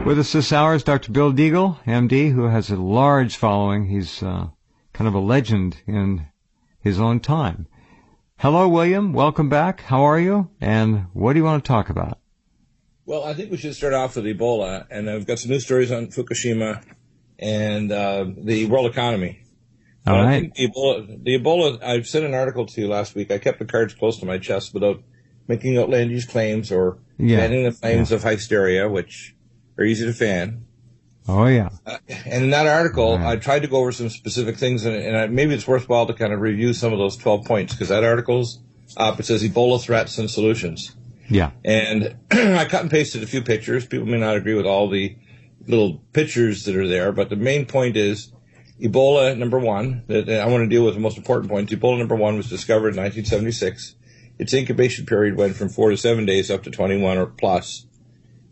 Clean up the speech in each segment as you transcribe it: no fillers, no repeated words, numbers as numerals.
With us this hour is Dr. Bill Deagle, MD, who has a large following. He's kind of a legend in his own time. Hello, William. Welcome back. How are you? And what do you want to talk about? Well, I think we should start off with Ebola, and I've got some news stories on Fukushima and the world economy. All right. I think the Ebola, I sent an article to you last week. I kept the cards close to my chest without making outlandish claims or fanning the flames of hysteria, which are easy to fan. Oh, yeah. And in that article, I tried to go over some specific things, and maybe it's worthwhile to kind of review some of those 12 points, because that article's it says Ebola threats and solutions. Yeah. And I cut and pasted a few pictures. People may not agree with all the little pictures that are there, but the main point is Ebola, number one, that I want to deal with the most important point. Ebola, number one, was discovered in 1976. Its incubation period went from 4 to 7 days up to 21 or plus.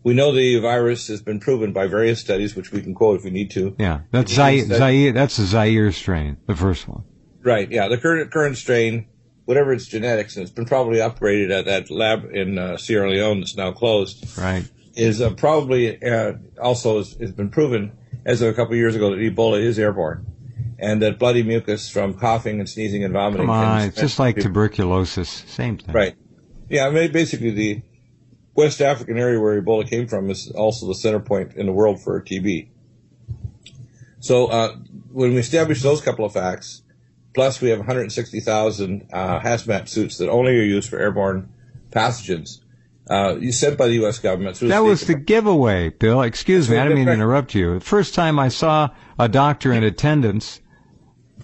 We know the virus has been proven by various studies, which we can quote if we need to. Yeah, that's Zaire. That's the Zaire strain, the first one. Right. Yeah, the current strain, whatever its genetics, and it's been probably upgraded at that lab in Sierra Leone that's now closed. Right. Is probably also has been proven as of a couple of years ago that Ebola is airborne, and that bloody mucus from coughing and sneezing and vomiting. Come on, it's just like tuberculosis, same thing. Right. Yeah, I mean, basically the West African area where Ebola came from is also the center point in the world for TB. So when we establish those couple of facts, plus we have 160,000 hazmat suits that only are used for airborne pathogens, sent by the U.S. government. That was the giveaway, Bill. Excuse me, I didn't mean to interrupt you. The first time I saw a doctor in attendance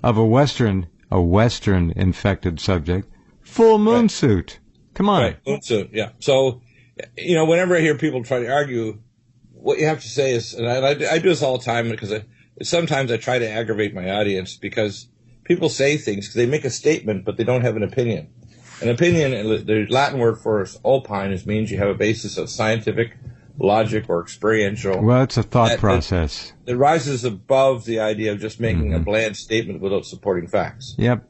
of a Western infected subject, full moon suit. Come on. Right, moon suit, yeah. So, whenever I hear people try to argue, what you have to say is, and I do this all the time because sometimes I try to aggravate my audience because people say things because they make a statement, but they don't have an opinion. An opinion, the Latin word for opine, means you have a basis of scientific logic or experiential. Well, it's a thought process. That rises above the idea of just making a bland statement without supporting facts. Yep.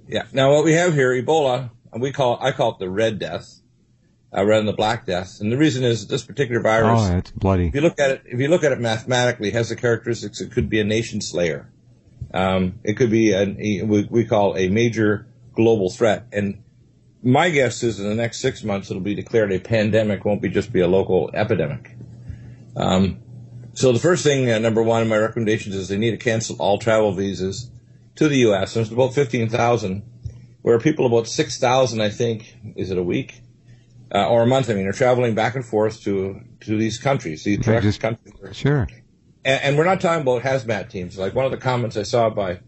Yeah. Now, what we have here, Ebola, I call it the Red Death, rather than the Black Death. And the reason is that this particular virus. Oh, it's bloody. If you look at it mathematically, it has the characteristics. It could be a nation slayer. It could be we call a major global threat. And my guess is in the next 6 months it'll be declared a pandemic. Won't just be a local epidemic. So the first thing, number one, in my recommendations is they need to cancel all travel visas to the U.S. There's about 15,000, where people about 6,000, I think, is it a week? Or a month, are traveling back and forth to these countries, these countries. Sure. And we're not talking about hazmat teams. Like one of the comments I saw by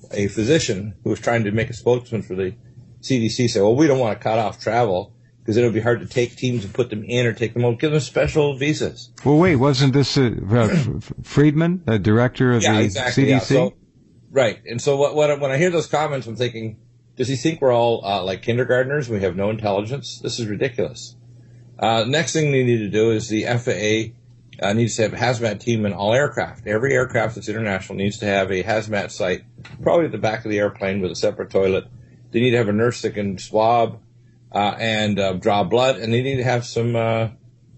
a physician who was trying to make a spokesman for the CDC said, well, we don't want to cut off travel because it would be hard to take teams and put them in or take them out. Give them special visas. Well, wait, wasn't this Friedman, the director of the exactly, CDC? Yeah. Right. And so when I hear those comments, I'm thinking, does he think we're all like kindergartners? We have no intelligence? This is ridiculous. Next thing they need to do is the FAA needs to have a hazmat team in all aircraft. Every aircraft that's international needs to have a hazmat site, probably at the back of the airplane with a separate toilet. They need to have a nurse that can swab and draw blood, and they need to have some,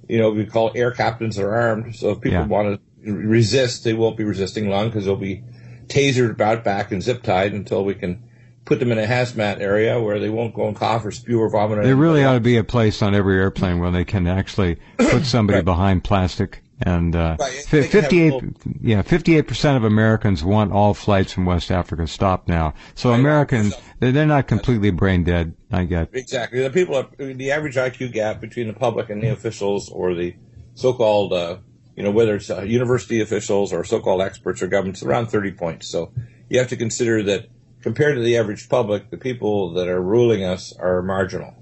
we call air captains that are armed. So if people want to resist, they won't be resisting long because they'll be tasered about back and zip tied until we can put them in a hazmat area where they won't go and cough or spew or vomit. There really ought to be a place on every airplane where they can actually put somebody behind plastic. And 58% of Americans want all flights from West Africa stopped now. So Americans, they're not completely brain dead, I get. Exactly. The average IQ gap between the public and the officials or the so-called, whether it's university officials or so-called experts or governments, around 30 points. So you have to consider that compared to the average public, the people that are ruling us are marginal.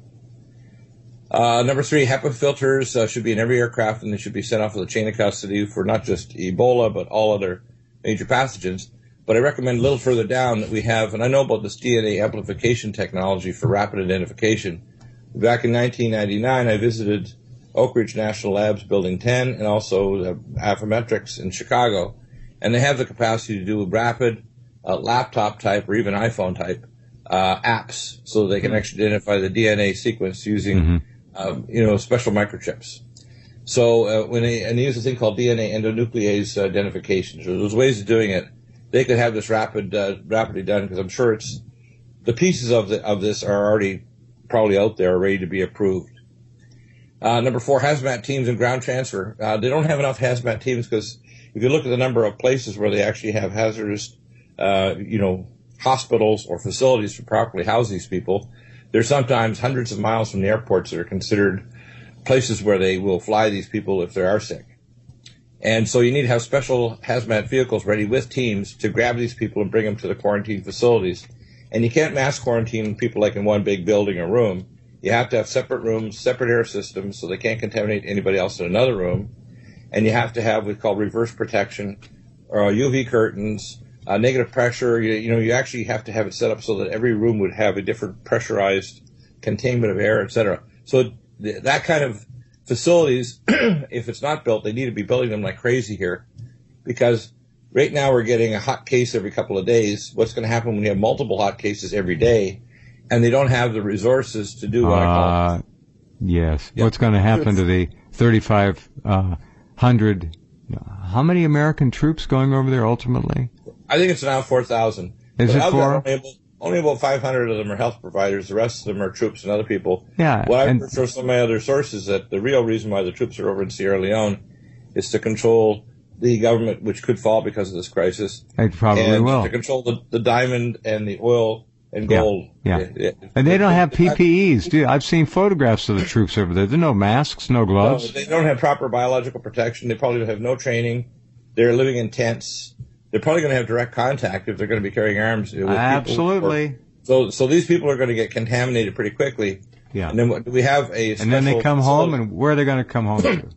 Number 3, HEPA filters should be in every aircraft, and they should be sent off with a chain of custody for not just Ebola, but all other major pathogens. But I recommend a little further down that we have, and I know about this DNA amplification technology for rapid identification. Back in 1999, I visited Oak Ridge National Labs Building 10 and also Affymetrix in Chicago, and they have the capacity to do rapid laptop type or even iPhone type apps so they can actually identify the DNA sequence using special microchips. So and they use a thing called DNA endonuclease identification. So there's ways of doing it. They could have this rapidly done, because I'm sure the pieces of this are already probably out there, ready to be approved. Number 4, hazmat teams and ground transfer. They don't have enough hazmat teams, because if you look at the number of places where they actually have hazardous, hospitals or facilities to properly house these people, there's sometimes hundreds of miles from the airports that are considered places where they will fly these people if they are sick. And so you need to have special hazmat vehicles ready with teams to grab these people and bring them to the quarantine facilities. And you can't mass quarantine people like in one big building or room. You have to have separate rooms, separate air systems, so they can't contaminate anybody else in another room. And you have to have what's called reverse protection, or UV curtains, negative pressure. You actually have to have it set up so that every room would have a different pressurized containment of air, etc. So that kind of facilities, if it's not built, they need to be building them like crazy here, because right now we're getting a hot case every couple of days. What's going to happen when you have multiple hot cases every day, and they don't have the resources to do what I call it? Yes. Yeah. What's going to happen to the 3,500? How many American troops going over there ultimately? I think it's now 4,000. Is it 4? Only about 500 of them are health providers. The rest of them are troops and other people. Yeah. What I've heard from some of my other sources, that the real reason why the troops are over in Sierra Leone is to control the government, which could fall because of this crisis. It probably will. To control the diamond and the oil and gold. Yeah. And they don't have PPEs, do you? I've seen photographs of the troops over there. There are no masks, no gloves. No, they don't have proper biological protection. They probably have no training. They're living in tents. They're probably going to have direct contact if they're going to be carrying arms with Absolutely. So these people are going to get contaminated pretty quickly. Yeah. And then we have a and then they come home, and where are they going to come home to?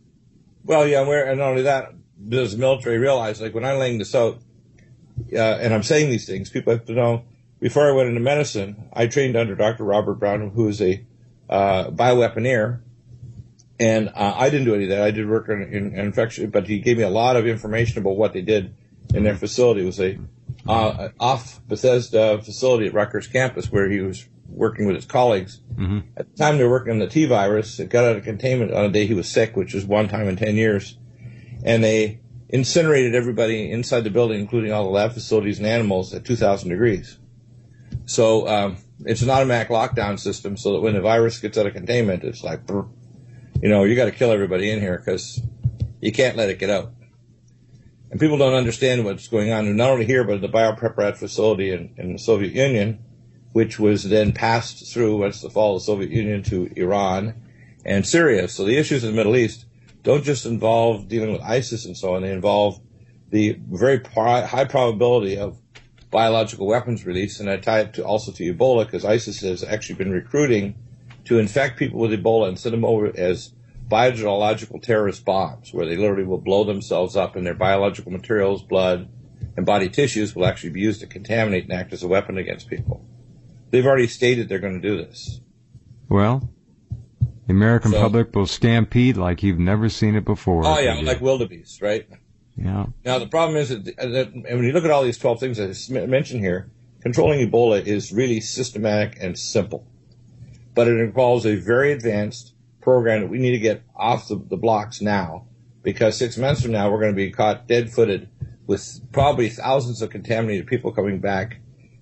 Well, yeah, and not only that, does the military realize, like when I'm laying this out, and I'm saying these things, people have to know, before I went into medicine, I trained under Dr. Robert Brown, who is a bioweaponeer, and I didn't do any of that. I did work in infection, but he gave me a lot of information about what they did in their facility. It was a off Bethesda facility at Rutgers campus where he was working with his colleagues. Mm-hmm. At the time they were working on the T virus, it got out of containment on a day he was sick, which was one time in 10 years. And they incinerated everybody inside the building, including all the lab facilities and animals, at 2,000 degrees. So it's an automatic lockdown system, so that when the virus gets out of containment, it's like, you got to kill everybody in here because you can't let it get out. And people don't understand what's going on, not only here, but at the biopreparat facility in the Soviet Union, which was then passed through, once the fall of the Soviet Union, to Iran and Syria. So the issues in the Middle East don't just involve dealing with ISIS and so on. They involve the very high probability of biological weapons release, and I tie it also to Ebola, because ISIS has actually been recruiting to infect people with Ebola and send them over as biological terrorist bombs, where they literally will blow themselves up, and their biological materials, blood, and body tissues will actually be used to contaminate and act as a weapon against people. They've already stated they're going to do this. Well, the American public will stampede like you've never seen it before. Oh, yeah, like wildebeest, right? Yeah. Now, the problem is that when you look at all these 12 things I mentioned here, controlling Ebola is really systematic and simple. But it involves a very advanced program that we need to get off the blocks now, because 6 months from now we're going to be caught dead-footed with probably thousands of contaminated people coming back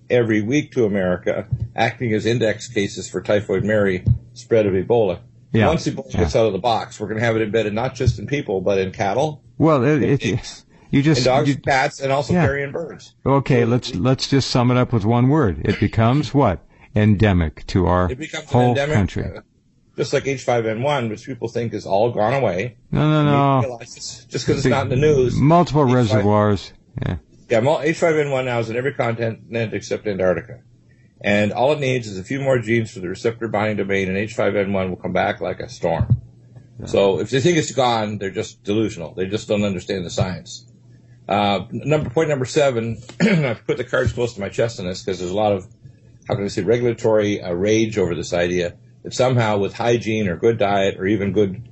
every week to America, acting as index cases for typhoid Mary spread of Ebola. Yeah. Once Ebola gets out of the box, we're going to have it embedded not just in people, but in cattle, well, in dogs, cats, and also carrion birds. Okay, let's just sum it up with one word. It becomes what? Endemic to our whole country. Just like H5N1, which people think is all gone away. No. Just because it's not in the news. Multiple reservoirs. Yeah, H5N1 now is in every continent except Antarctica. And all it needs is a few more genes for the receptor binding domain, and H5N1 will come back like a storm. Yeah. So if they think it's gone, they're just delusional. They just don't understand the science. Point number 7, I've put the cards close to my chest on this, because there's a lot of, regulatory rage over this idea that somehow with hygiene or good diet or even good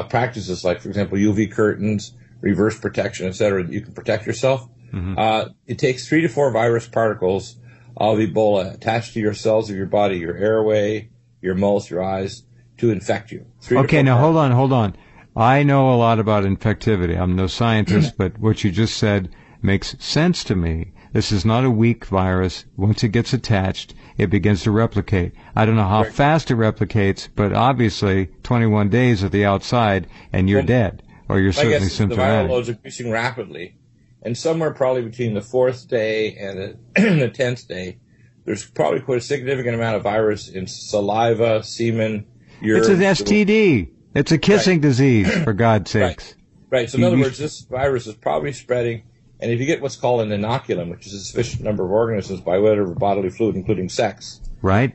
practices like, for example, UV curtains, reverse protection, etc., you can protect yourself. Mm-hmm. It takes 3 to 4 virus particles of Ebola attached to your cells of your body, your airway, your mouth, your eyes, to infect you. Okay, now hold on. I know a lot about infectivity. I'm no scientist, but what you just said makes sense to me. This is not a weak virus. Once it gets attached, it begins to replicate. I don't know how fast it replicates, but obviously 21 days at the outside and you're dead, or you're certainly symptomatic. The viral loads are increasing rapidly, and somewhere probably between the 4th day and the 10th day, there's probably quite a significant amount of virus in saliva, semen, urine. It's an STD. It's a kissing disease, for God's sakes. Right. So in other words, this virus is probably spreading, and if you get what's called an inoculum, which is a sufficient number of organisms by whatever bodily fluid, including sex, right,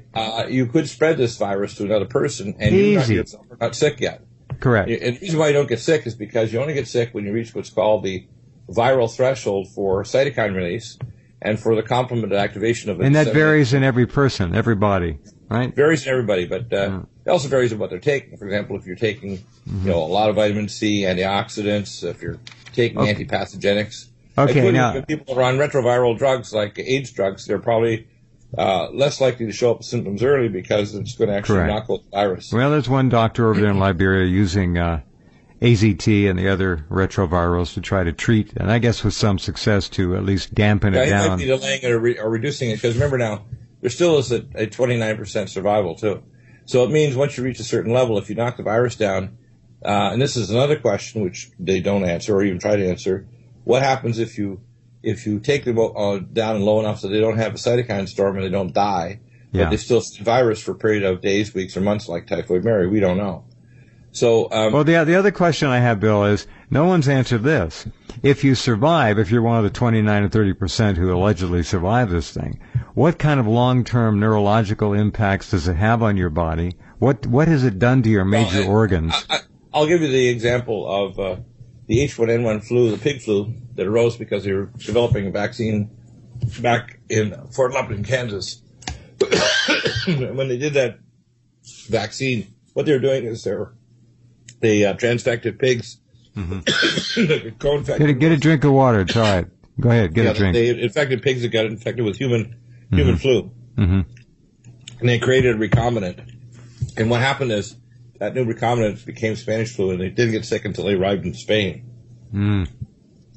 you could spread this virus to another person, and you're not sick yet. Correct. And the reason why you don't get sick is because you only get sick when you reach what's called the viral threshold for cytokine release and for the complement activation of it. And that varies in every person, everybody, right? Varies in everybody, but it also varies in what they're taking. For example, if you're taking a lot of vitamin C, antioxidants, if you're taking antipathogenics, including now, people who are on retroviral drugs like AIDS drugs, they're probably less likely to show up with symptoms early because it's going to actually knock out the virus. Well, there's one doctor over there in Liberia using AZT and the other retrovirals to try to treat, and I guess with some success to at least dampen it down. He might be delaying it or reducing it, because remember now, there still is a 29% survival too. So it means once you reach a certain level, if you knock the virus down, and this is another question which they don't answer or even try to answer, what happens if you take them down and low enough so they don't have a cytokine storm and they don't die, but they still see virus for a period of days, weeks, or months like typhoid Mary? We don't know. So, well, the other question I have, Bill, is no one's answered this. If you survive, if you're one of the 29 or 30% who allegedly survive this thing, what kind of long-term neurological impacts does it have on your body? What has it done to your major organs? I'll give you the example of the H1N1 flu, the pig flu, that arose because they were developing a vaccine back in Fort Lupton, Kansas. When they did that vaccine, what they were doing is they transfected pigs. Mm-hmm. Get a drink of water. It's all right. Go ahead. Get a drink. They infected pigs that got infected with human flu. Mm-hmm. And they created a recombinant. And what happened is that new recombinant became Spanish flu, and they didn't get sick until they arrived in Spain. Mm.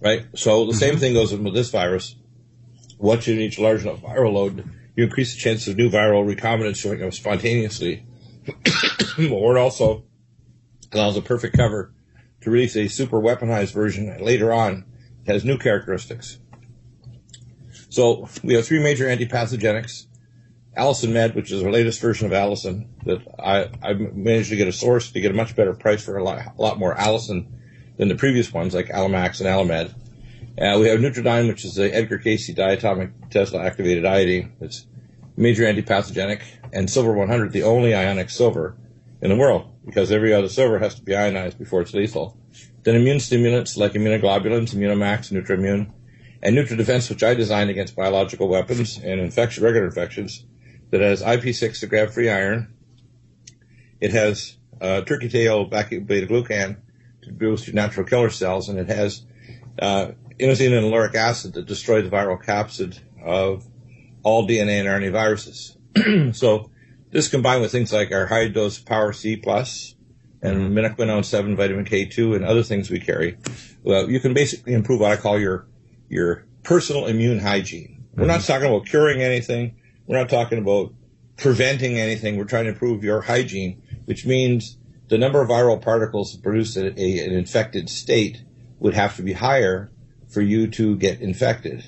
Right? So the same thing goes with this virus. Once you reach a large enough viral load, you increase the chance of new viral recombinants showing up spontaneously. Or it also allows a perfect cover to release a super weaponized version later on. It has new characteristics. So we have 3 major antipathogenics. Allicin Med, which is our latest version of Allicin, that I managed to get a source to get a much better price for a lot more Allicin than the previous ones, like Alamax and Alamed. We have Nutridyne, which is the Edgar Cayce diatomic Tesla activated iodine. It's major antipathogenic. And Silver 100, the only ionic silver in the world, because every other silver has to be ionized before it's lethal. Then immune stimulants like immunoglobulins, Immunomax, Nutrimmune, and NutriDefense, which I designed against biological weapons and regular infections, that has IP6 to grab free iron. It has turkey tail beta-glucan to boost your natural killer cells, and it has inosine and lauric acid to destroy the viral capsid of all DNA and RNA viruses. So this combined with things like our high-dose Power C Plus and minoquinone 7, vitamin K2, and other things we carry, well, you can basically improve what I call your personal immune hygiene. We're not talking about curing anything. We're not talking about preventing anything. We're trying to improve your hygiene, which means the number of viral particles produced in an infected state would have to be higher for you to get infected.